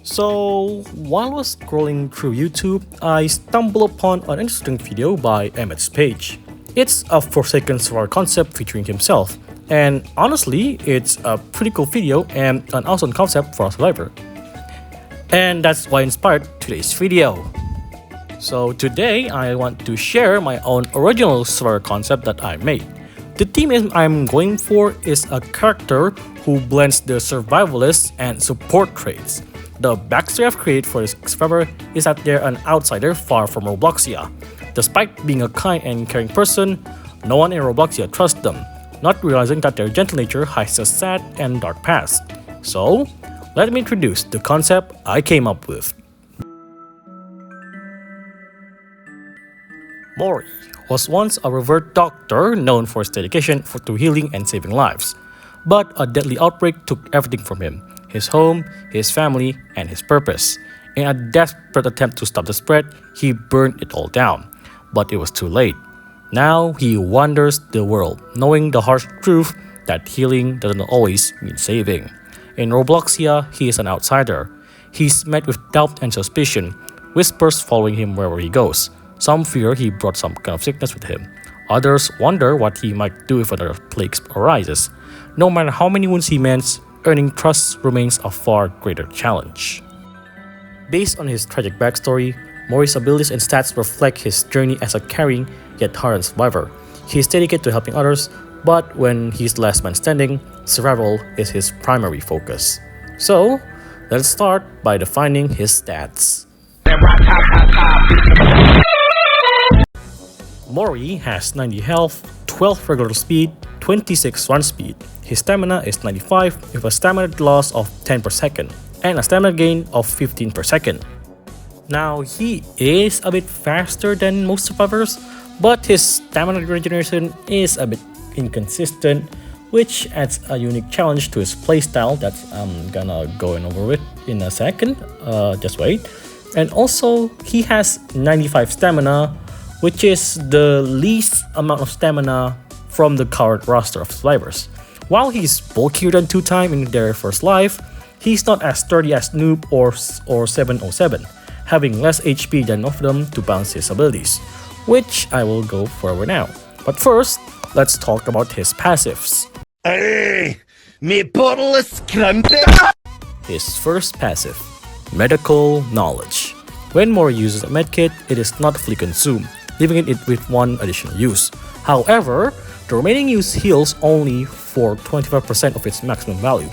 So, while I was scrolling through YouTube, I stumbled upon an interesting video by Emmett's page. It's a Forsaken Survivor concept featuring himself, and honestly, it's a pretty cool video and an awesome concept for a survivor. And that's why inspired today's video. So today, I want to share my own original survivor concept that I made. The theme I'm going for is a character who blends the survivalist and support traits. The backstory I've created for this survivor is that they're an outsider far from Robloxia. Despite being a kind and caring person, no one in Robloxia trusts them, not realizing that their gentle nature hides a sad and dark past. So, let me introduce the concept I came up with. Mori was once a revered doctor known for his dedication to healing and saving lives. But a deadly outbreak took everything from him: his home, his family, and his purpose. In a desperate attempt to stop the spread, he burned it all down. But it was too late. Now he wanders the world, knowing the harsh truth that healing doesn't always mean saving. In Robloxia, he is an outsider. He's met with doubt and suspicion, whispers following him wherever he goes. Some fear he brought some kind of sickness with him. Others wonder what he might do if another plague arises. No matter how many wounds he mends, earning trust remains a far greater challenge. Based on his tragic backstory, Mori's abilities and stats reflect his journey as a caring yet hardened survivor. He is dedicated to helping others, but when he's the last man standing, survival is his primary focus. So, let's start by defining his stats. Mori has 90 health, 12 regular speed, 26 run speed. His stamina is 95 with a stamina loss of 10 per second and a stamina gain of 15 per second. Now, he is a bit faster than most survivors, but his stamina regeneration is a bit inconsistent, which adds a unique challenge to his playstyle that I'm gonna go over with in a second. Just wait. And also, he has 95 stamina, which is the least amount of stamina from the current roster of survivors. While he's bulkier than 2-time in their first life, he's not as sturdy as Noob or 707, having less HP than of them to balance his abilities, which I will go over now. But first, let's talk about his passives. Hey, me bottle is crumpy. His first passive, Medical Knowledge. When Mori uses a medkit, it is not fully consumed, leaving it with one additional use. However, the remaining use heals only for 25% of its maximum value.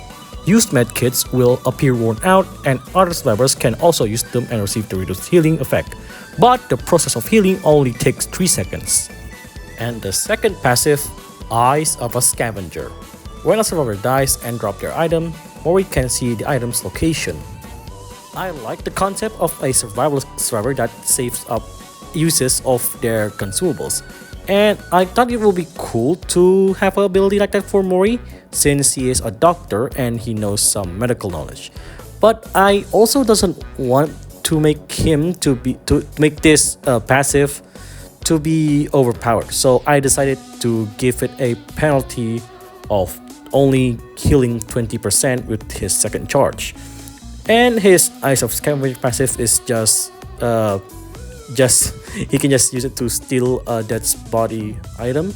Used medkits will appear worn out, and other survivors can also use them and receive the reduced healing effect, but the process of healing only takes 3 seconds. And the second passive, Eyes of a Scavenger. When a survivor dies and drops their item, Mori can see the item's location. I like the concept of a survivor that saves up uses of their consumables, and I thought it would be cool to have an ability like that for Mori, since he is a doctor and he knows some medical knowledge. But I also doesn't want to make him to make this passive to be overpowered, so I decided to give it a penalty of only healing 20% with his second charge. And his Eyes of Scavenger passive is just he can just use it to steal a dead body item.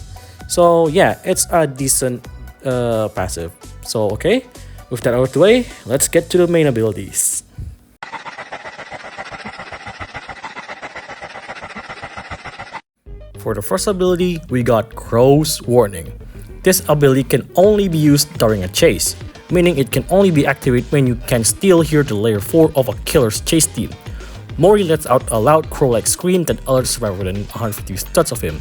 So yeah, it's a decent passive. So okay, with that out of the way, let's get to the main abilities. For the first ability, we got Crow's Warning. This ability can only be used during a chase, meaning it can only be activated when you can still hear the layer 4 of a killer's chase team. Mori lets out a loud crow-like scream that alerts survivor within 150 steps of him.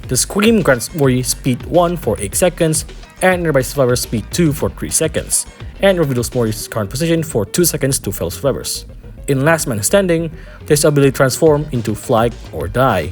The scream grants Mori speed 1 for 8 seconds, and nearby survivor speed 2 for 3 seconds, and reveals Mori's current position for 2 seconds to fellow survivors. In Last Man Standing, this ability transforms into Fly or Die.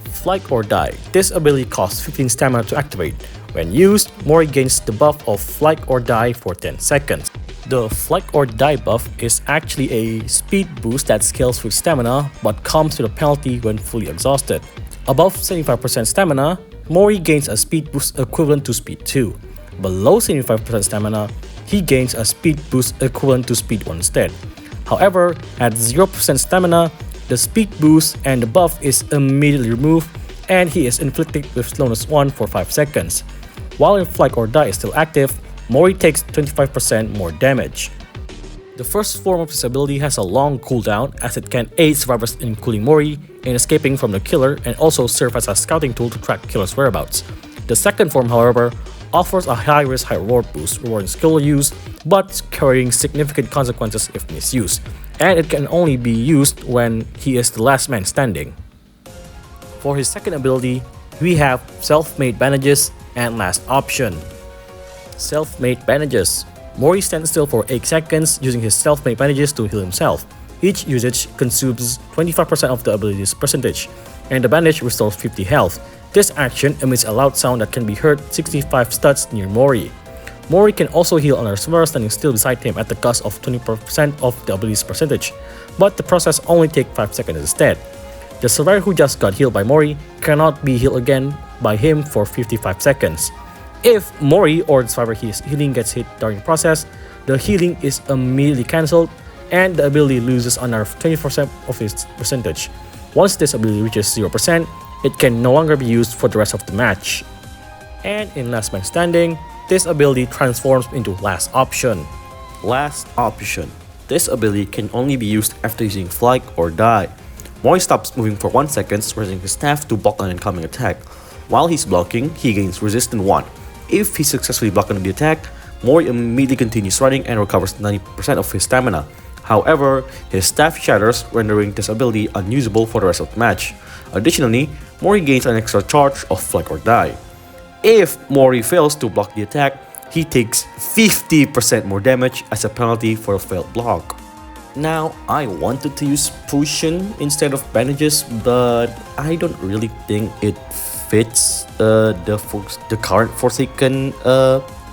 Fly or Die. This ability costs 15 stamina to activate. When used, Mori gains the buff of Fly or Die for 10 seconds. The Fly or Die buff is actually a speed boost that scales with stamina but comes with a penalty when fully exhausted. Above 75% stamina, Mori gains a speed boost equivalent to speed 2. Below 75% stamina, he gains a speed boost equivalent to speed 1 instead. However, at 0% stamina, the speed boost and the buff is immediately removed and he is inflicted with slowness 1 for 5 seconds. While if Flight or Die is still active, Mori takes 25% more damage. The first form of this ability has a long cooldown as it can aid survivors in cooling Mori and escaping from the killer and also serve as a scouting tool to track killer's whereabouts. The second form, however, offers a high risk high reward boost, rewarding skill use but carrying significant consequences if misused, and it can only be used when he is the last man standing. For his second ability, we have Self-Made Bandages and Last Option. Self-Made Bandages. Mori stands still for 8 seconds using his self-made bandages to heal himself. Each usage consumes 25% of the ability's percentage, and the bandage restores 50 health. This action emits a loud sound that can be heard 65 studs near Mori. Mori can also heal another survivor standing still beside him at the cost of 20% of the ability's percentage, but the process only takes 5 seconds instead. The survivor who just got healed by Mori cannot be healed again by him for 55 seconds. If Mori or the survivor he is healing gets hit during the process, the healing is immediately cancelled and the ability loses another 20% of its percentage. Once this ability reaches 0%, it can no longer be used for the rest of the match. And in Last Man Standing, this ability transforms into Last Option. Last Option. This ability can only be used after using Flight or Die. Mori stops moving for 1 second, raising his staff to block an incoming attack. While he's blocking, he gains Resistance 1. If he successfully blocks the attack, Mori immediately continues running and recovers 90% of his stamina. However, his staff shatters, rendering this ability unusable for the rest of the match. Additionally, Mori gains an extra charge of Flight or Die. If Mori fails to block the attack, he takes 50% more damage as a penalty for a failed block. Now, I wanted to use Potion instead of bandages, but I don't really think it fits the current Forsaken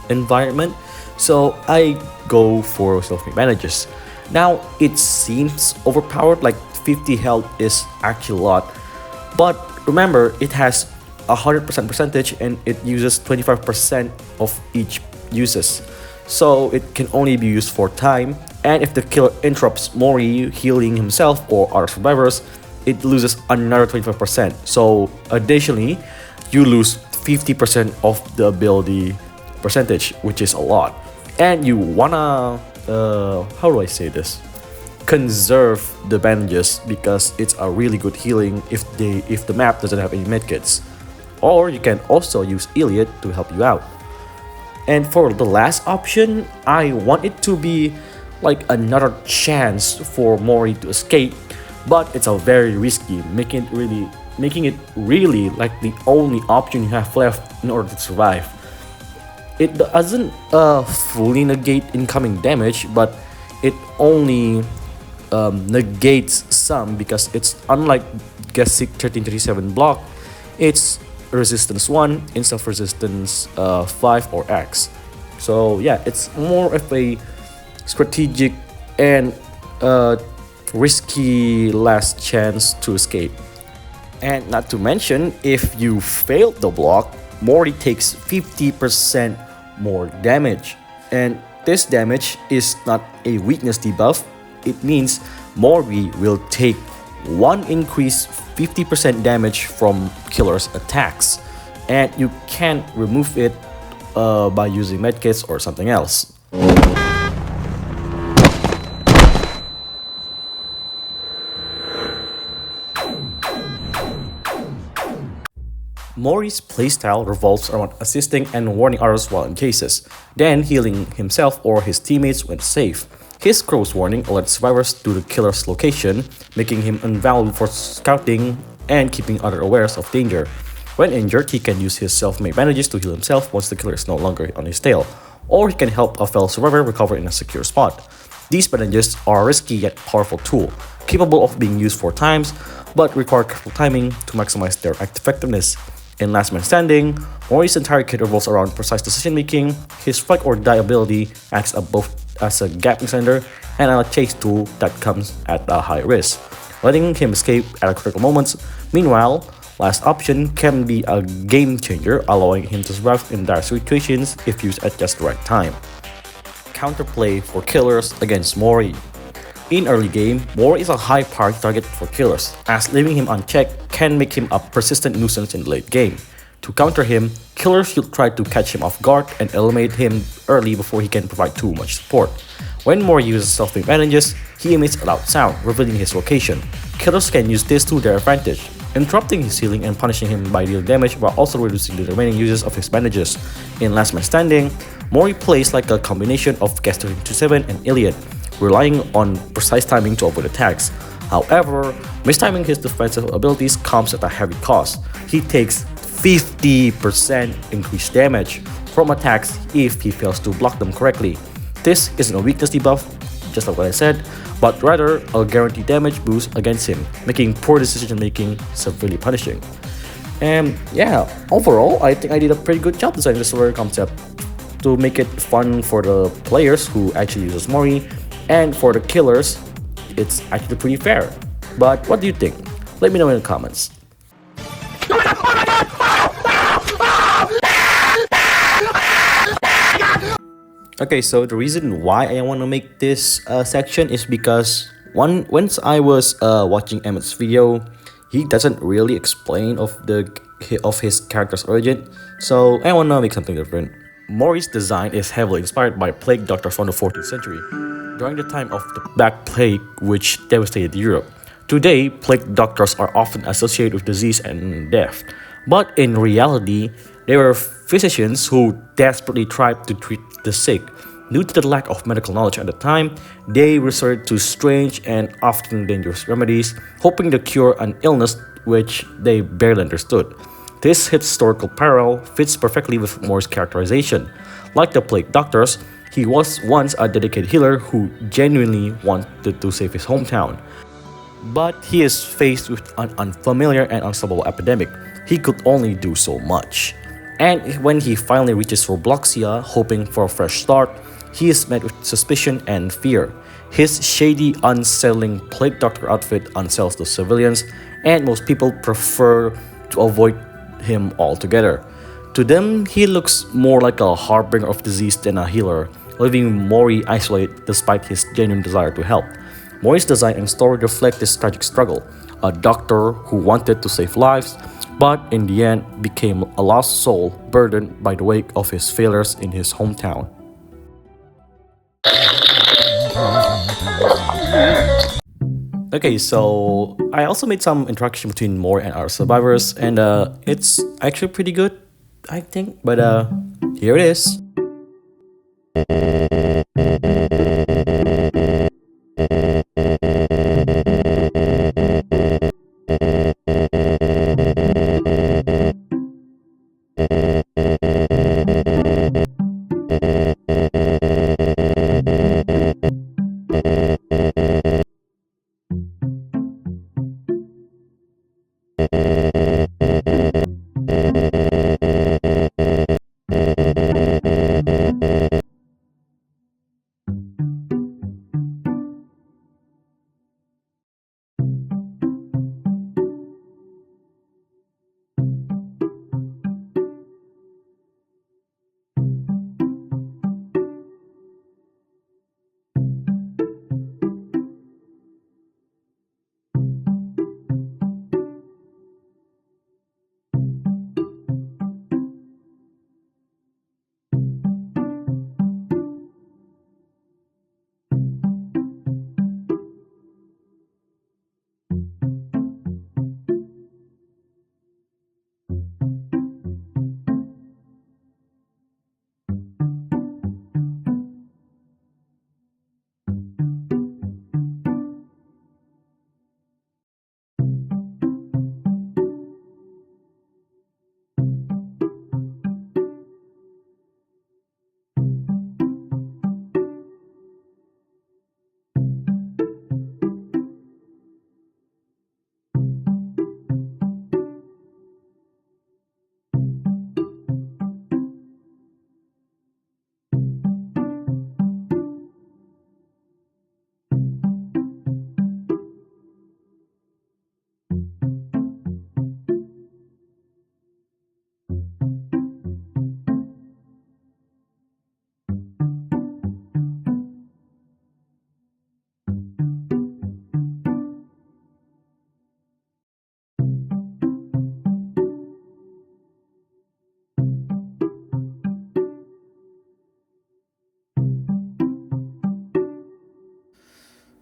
environment, so I go for self-made bandages. Now, it seems overpowered, like 50 health is actually a lot, but remember, it has 100% percentage and it uses 25% of each uses, so it can only be used for time, and if the killer interrupts Mori healing himself or other survivors, it loses another 25%. So additionally, you lose 50% of the ability percentage, which is a lot. And you wanna, how do I say this? Conserve the bandages because it's a really good healing if the map doesn't have any medkits. Or you can also use Iliad to help you out. And for the last option, I want it to be like another chance for Mori to escape, but it's a very risky, making it really like the only option you have left in order to survive. It doesn't fully negate incoming damage, but it only negates some because it's unlike Gesic 1337 block, it's resistance 1 instead of resistance 5 or X. So yeah, it's more of a strategic and risky last chance to escape. And not to mention, if you fail the block, Mori takes 50% more damage. And this damage is not a weakness debuff, it means Mori will take 1 increased 50% damage from killer's attacks. And you can't remove it by using medkits or something else. Mori's playstyle revolves around assisting and warning others while in cases, then healing himself or his teammates when safe. His Crow's warning alerts survivors to the killer's location, making him invaluable for scouting and keeping others aware of danger. When injured, he can use his self-made bandages to heal himself once the killer is no longer on his tail, or he can help a fellow survivor recover in a secure spot. These bandages are a risky yet powerful tool, capable of being used 4 times, but require careful timing to maximize their effectiveness. In Last Man Standing, Mori's entire kit revolves around precise decision-making. His Fight or Die ability acts both as a gap extender and a chase tool that comes at a high risk, letting him escape at critical moments. Meanwhile, Last Option can be a game changer, allowing him to survive in dire situations if used at just the right time. Counterplay for killers against Mori. In early game, Mori is a high priority target for killers, as leaving him unchecked can make him a persistent nuisance in the late game. To counter him, killers should try to catch him off guard and eliminate him early before he can provide too much support. When Mori uses stealth advantages, he emits a loud sound, revealing his location. Killers can use this to their advantage, interrupting his healing and punishing him by dealing damage while also reducing the remaining uses of his bandages. In Last Man Standing, Mori plays like a combination of Caster 27 and Iliad, relying on precise timing to avoid attacks. However, mistiming his defensive abilities comes at a heavy cost. He takes 50% increased damage from attacks if he fails to block them correctly. This isn't a weakness debuff, just like what I said, but rather a guaranteed damage boost against him, making poor decision making severely punishing. And yeah, overall, I think I did a pretty good job designing the story concept to make it fun for the players who actually uses Mori, and for the killers, it's actually pretty fair. But what do you think? Let me know in the comments. Okay, so the reason why I want to make this section is because once I was watching Emmett's video, he doesn't really explain of his character's origin, so I want to make something different. Mori's design is heavily inspired by plague doctors from the 14th century, during the time of the Black Plague, which devastated Europe. Today, plague doctors are often associated with disease and death, but in reality, they were physicians who desperately tried to treat the sick. Due to the lack of medical knowledge at the time, they resorted to strange and often dangerous remedies, hoping to cure an illness which they barely understood. This historical parallel fits perfectly with Mori's characterization. Like the plague doctors, he was once a dedicated healer who genuinely wanted to save his hometown. But he is faced with an unfamiliar and unstoppable epidemic. He could only do so much. And when he finally reaches Robloxia, hoping for a fresh start, he is met with suspicion and fear. His shady, unsettling plague doctor outfit unsettles the civilians, and most people prefer to avoid him altogether. To them, he looks more like a harbinger of disease than a healer, leaving Mori isolated despite his genuine desire to help. Mori's design and story reflect this tragic struggle, a doctor who wanted to save lives, but in the end became a lost soul burdened by the weight of his failures in his hometown. Okay, so I also made some interaction between Mori and our survivors, and it's actually pretty good, I think, but here it is.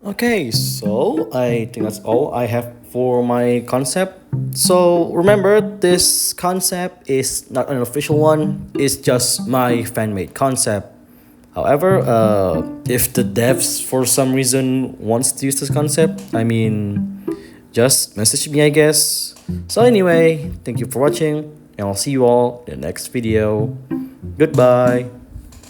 Okay, so I think that's all I have for my concept. So remember, this concept is not an official one, it's just my fan made concept. However, if the devs for some reason wants to use this concept, I mean, just message me, I guess. So anyway, thank you for watching, and I'll see you all in the next video. Goodbye.